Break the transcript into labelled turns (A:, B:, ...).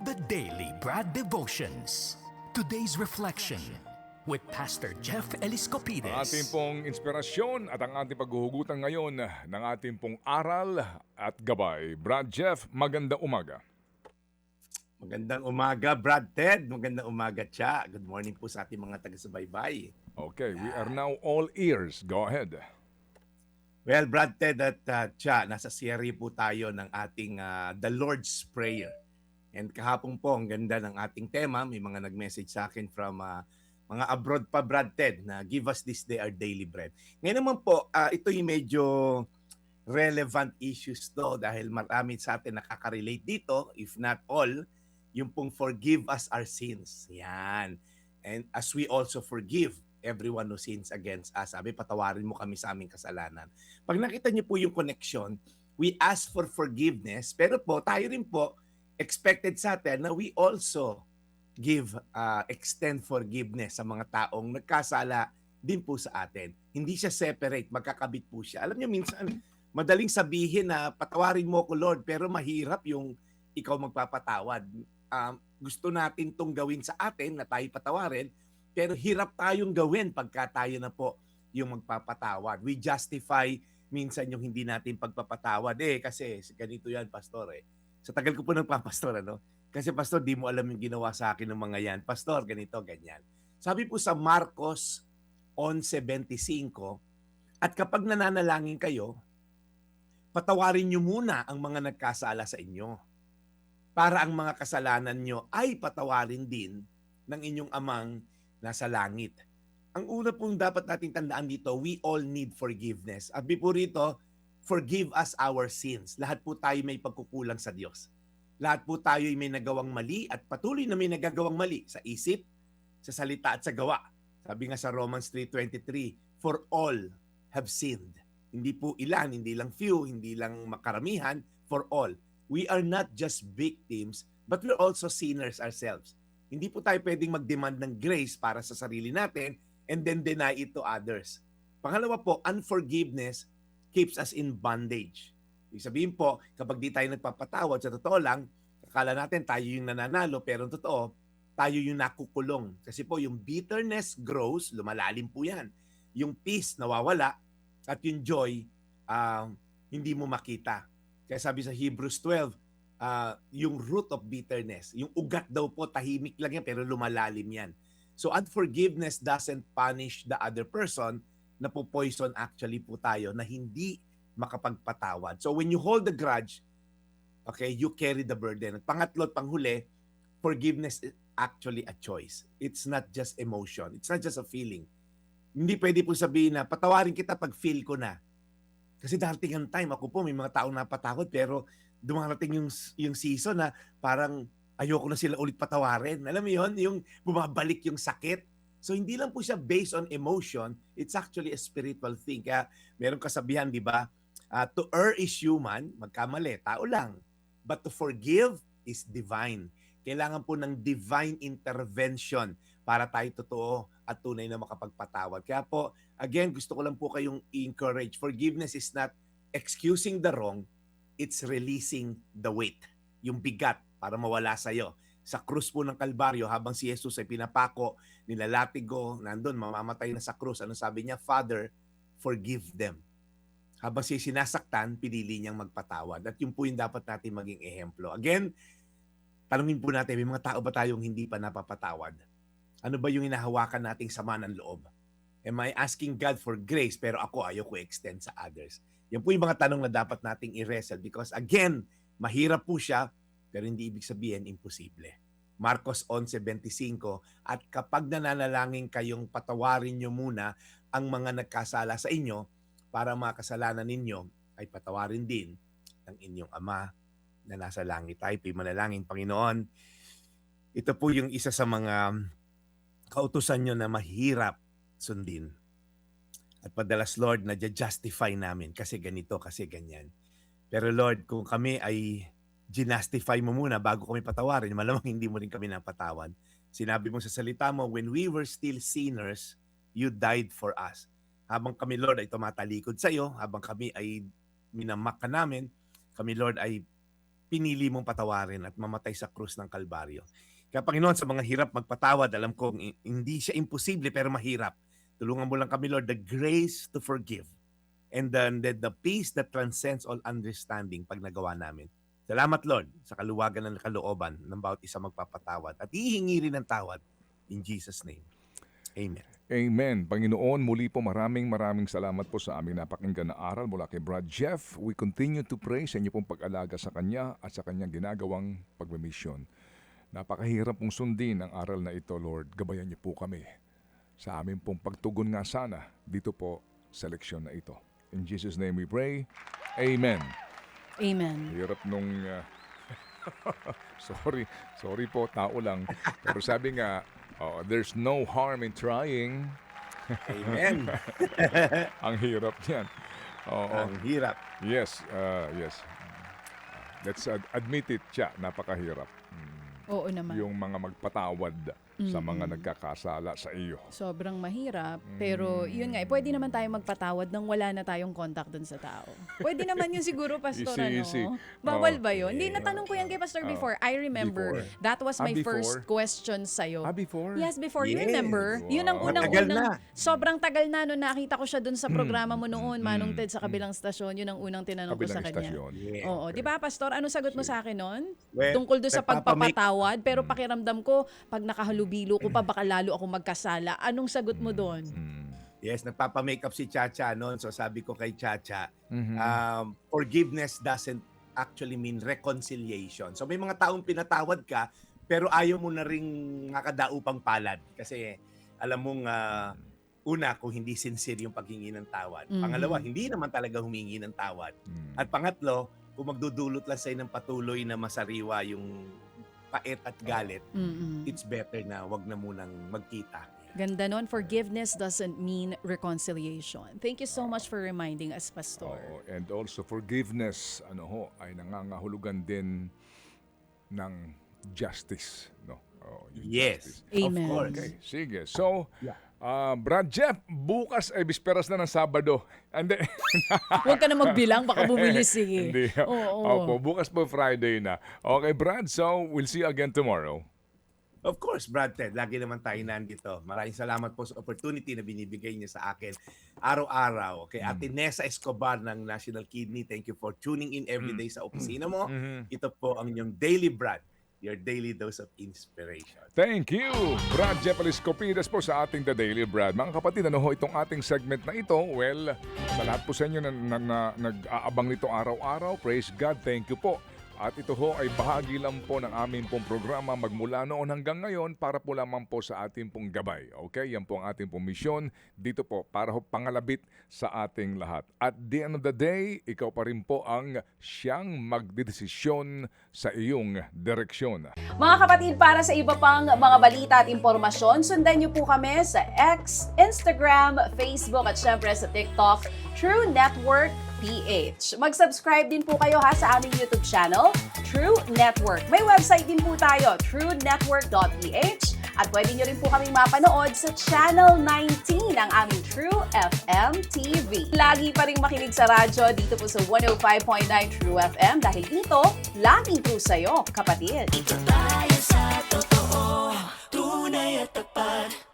A: The Daily Brad Devotions. Today's reflection with Pastor Jeff
B: Ang
A: Eliscopides.
B: ating pong inspirasyon at ang ating paghuhugutan ngayon ng ating pong aral at gabay. Brad Jeff, maganda umaga.
C: Magandang umaga, Brad Ted. Magandang umaga, Cha. Good morning po sa ating mga taga-subaybay.
B: Okay, we are now all ears. Go ahead.
C: Well, Brad Ted at Cha, nasa series po tayo ng ating The Lord's Prayer. And kahapon po, ang ganda ng ating tema. May mga nag-message sa akin from mga abroad pa, Brad Ted, na give us this day our daily bread. Ngayon naman po, ito yung medyo relevant issues to dahil marami sa atin nakaka-relate dito, if not all, yung pong forgive us our sins. Yan. And as we also forgive everyone who sins against us. Sabi, patawarin mo kami sa aming kasalanan. Pag nakita niyo po yung connection, we ask for forgiveness, pero po, tayo rin po, expected sa atin na we also extend forgiveness sa mga taong nagkasala din po sa atin. Hindi siya separate, magkakabit po siya. Alam niyo, minsan, madaling sabihin na patawarin mo ko, Lord, pero mahirap yung ikaw magpapatawad. Gusto natin tong gawin sa atin na tayo patawarin, pero hirap tayong gawin pagka tayo na po yung magpapatawad. We justify minsan yung hindi natin pagpapatawad. Kasi ganito yan, Pastor. Sa tagal ko po nagpapastor, Kasi, Pastor, di mo alam yung ginawa sa akin ng mga yan. Pastor, ganito, ganyan. Sabi po sa Marcos 11:25, at kapag nananalangin kayo, patawarin nyo muna ang mga nagkasala sa inyo, para ang mga kasalanan nyo ay patawarin din ng inyong amang nasa langit. Ang una pong dapat nating tandaan dito, we all need forgiveness. At po rito, forgive us our sins. Lahat po tayo may pagkukulang sa Diyos. Lahat po tayo may nagawang mali at patuloy na may nagagawang mali sa isip, sa salita at sa gawa. Sabi nga sa Romans 3:23, for all have sinned. Hindi po ilan, hindi lang few, hindi lang makaramihan, for all. We are not just victims, but we're also sinners ourselves. Hindi po tayo pwedeng mag-demand ng grace para sa sarili natin and then deny it to others. Pangalawa po, unforgiveness keeps us in bondage. Ibig sabihin po, kapag di tayo nagpapatawad, sa totoo lang, akala natin tayo yung nananalo, pero totoo, tayo yung nakukulong. Kasi po, yung bitterness grows, lumalalim po yan. Yung peace nawawala, at yung joy, hindi mo makita. Kaya sabi sa Hebrews 12, yung root of bitterness, yung ugat daw po, tahimik lang yan, pero lumalalim yan. So unforgiveness doesn't punish the other person, na po poison actually po tayo na hindi makapagpatawad. So when you hold the grudge, okay, you carry the burden. At pangatlo at panghuli, forgiveness is actually a choice. It's not just emotion. It's not just a feeling. Hindi pwede po sabihin na patawarin kita pag feel ko na. Kasi darating ang time, ako po may mga taong napatawad pero dumarating yung season na parang ayoko na sila ulit patawarin. Alam mo yun? Yung bumabalik yung sakit. So hindi lang po siya based on emotion, it's actually a spiritual thing. Kaya meron kasabihan, di ba? To err is human, magkamali, tao lang. But to forgive is divine. Kailangan po ng divine intervention para tayo totoo at tunay na makapagpatawad. Kaya po, again, gusto ko lang po kayong i-encourage. Forgiveness is not excusing the wrong, it's releasing the weight, yung bigat para mawala sa'yo. Sa krus po ng Kalbaryo, habang si Jesus ay pinapako, nilalatigo, nandun, mamamatay na sa krus. Ano sabi niya? Father, forgive them. Habang siya sinasaktan, pinili niyang magpatawad. At yun po yung dapat natin maging ehemplo. Again, tanungin po natin, may mga tao ba tayong hindi pa napapatawad? Ano ba yung inahawakan nating sama ng loob? Am I asking God for grace, pero ako ayaw ko extend sa others? Yan po yung mga tanong na dapat nating i-wrestle because again, mahirap po siya, pero hindi ibig sabihin imposible. Marcos 11:25, at kapag nananalangin kayong patawarin nyo muna ang mga nagkasala sa inyo para mga kasalanan ninyo ay patawarin din ng inyong Ama na nasa langit. Tayo po'y manalangin, Panginoon. Ito po yung isa sa mga kautusan nyo na mahirap sundin. At padalas, Lord, na-justify namin kasi ganito, kasi ganyan. Pero Lord, kung kami ay ginastify mo muna bago kami patawarin, malamang hindi mo rin kami napatawad. Sinabi mo sa salita mo, when we were still sinners, you died for us. Habang kami, Lord, ay tumatalikod sa iyo, habang kami ay minamak ka namin, kami, Lord, ay pinili mong patawarin at mamatay sa krus ng Kalbaryo. Kaya Panginoon, sa mga hirap magpatawad, alam ko hindi siya imposible pero mahirap. Tulungan mo lang kami, Lord, the grace to forgive and the peace that transcends all understanding pag nagawa namin. Salamat, Lord, sa kaluwagan ng kalooban ng bawat isa magpapatawad at hihingi rin ng tawad in Jesus' name. Amen.
B: Amen. Panginoon, muli po maraming salamat po sa aming napakinggan na aral mula kay Brad Jeff. We continue to pray sa inyo pong pag-alaga sa Kanya at sa Kanyang ginagawang pagmimisyon. Napakahirap pong sundin ang aral na ito, Lord. Gabayan niyo po kami sa aming pong pagtugon nga sana dito po sa leksyon na ito. In Jesus' name we pray. Amen.
D: Amen.
B: Hirap nung... sorry po, tao lang. Pero sabi nga, there's no harm in trying.
C: Amen.
B: Ang hirap niyan. Oo.
C: Ang hirap.
B: Yes, yes. Let's admit it, napakahirap.
D: Oo naman.
B: Yung mga magpatawad sa mga nagkakasala sa iyo.
D: Sobrang mahirap. Pero yun nga, pwede naman tayo magpatawad nang wala na tayong contact dun sa tao. Pwede naman yun siguro, Pastor.
B: Easy.
D: Bawal ba yun? Hindi, natanong ko yan kay Pastor before. I remember.
B: Before.
D: That was my
B: Before?
D: first question sa'yo.
B: Before?
D: Yes, before. You
C: Yes.
D: remember?
B: Wow.
D: Yun ang
C: Matagal
D: unang-unang,
C: na.
D: sobrang tagal na nung nakita ko siya dun sa programa mo noon, Manong Ted, sa kabilang stasyon. Yun ang unang tinanong ko sa
B: Kabilang
D: kanya.
B: istasyon.
C: Yeah.
D: Oo, di ba, Pastor? Ano sagot mo sa akin noon?
C: Well,
D: Tungkol doon sa
C: nagpapamake-
D: pagpapatawad, pero pakiramdam ko, pag nakahalubilo ko pa, baka lalo ako magkasala. Anong sagot mo doon?
C: Yes, nagpapa-makeup si Chacha noon. So sabi ko kay Chacha,
B: Mhm.
C: forgiveness doesn't actually mean reconciliation. So may mga taong pinatawad ka, pero ayaw mo na ring makadaupang palad. Kasi alam mong, una, kung hindi sincere yung paghingi ng tawad.
D: Mhm.
C: Pangalawa, hindi naman talaga humingi ng tawad. At pangatlo, kung magdudulot lang sa'yo ng patuloy na masariwa yung pait at galit,
D: Mm-mm.
C: it's better na wag na munang magkita.
D: Ganda nun. Forgiveness doesn't mean reconciliation. Thank you so much for reminding us, Pastor.
B: Oo, and also forgiveness ay nangangahulugan din ng justice, no? Yung
C: Yes,
B: justice.
D: Amen.
C: of course.
B: Okay, sige. So,
C: Yeah.
B: Brad Jeff, bukas ay bisperas na ng Sabado. Hindi.
D: Huwag ka na magbilang, baka bumili, sige.
B: Hindi.
D: Oo.
B: Opo, bukas po Friday na. Okay, Brad, so we'll see you again tomorrow.
C: Of course, Brad Ted, lagi naman tayo nandito. Maraming salamat po sa opportunity na binibigay niya sa akin araw-araw. Kay Ate Nessa Escobar ng National Kidney, thank you for tuning in every day sa opisina mo. Ito po ang inyong Daily Brad, your daily dose of inspiration.
B: Thank you, Brad Jeff Aliscopides po sa ating The Daily Brad. Mga kapatid, ano ho itong ating segment na ito? Well, sa lahat po sa inyo na nag-aabang nito araw-araw, praise God, thank you po. At ito ho ay bahagi lang po ng aming pong programa magmula noon hanggang ngayon para po lamang po sa ating pong gabay. Okay? Yan po ang ating pong misyon dito po para ho pangalabit sa ating lahat. At the end of the day, ikaw pa rin po ang siyang magdedesisyon sa iyong direksyon.
E: Mga kapatid, para sa iba pang mga balita at impormasyon, sundan niyo po kami sa X, Instagram, Facebook at syempre sa TikTok, True Network PH. Mag-subscribe din po kayo sa aming YouTube channel, True Network. May website din po tayo, truenetwork.ph, at pwede nyo rin po kaming mapanood sa Channel 19 ng aming True FM TV. Lagi pa rin makinig sa radyo dito po sa 105.9 True FM dahil ito, laging true sa'yo, kapatid.
F: Dito tayo sa totoo, tunay at tapat.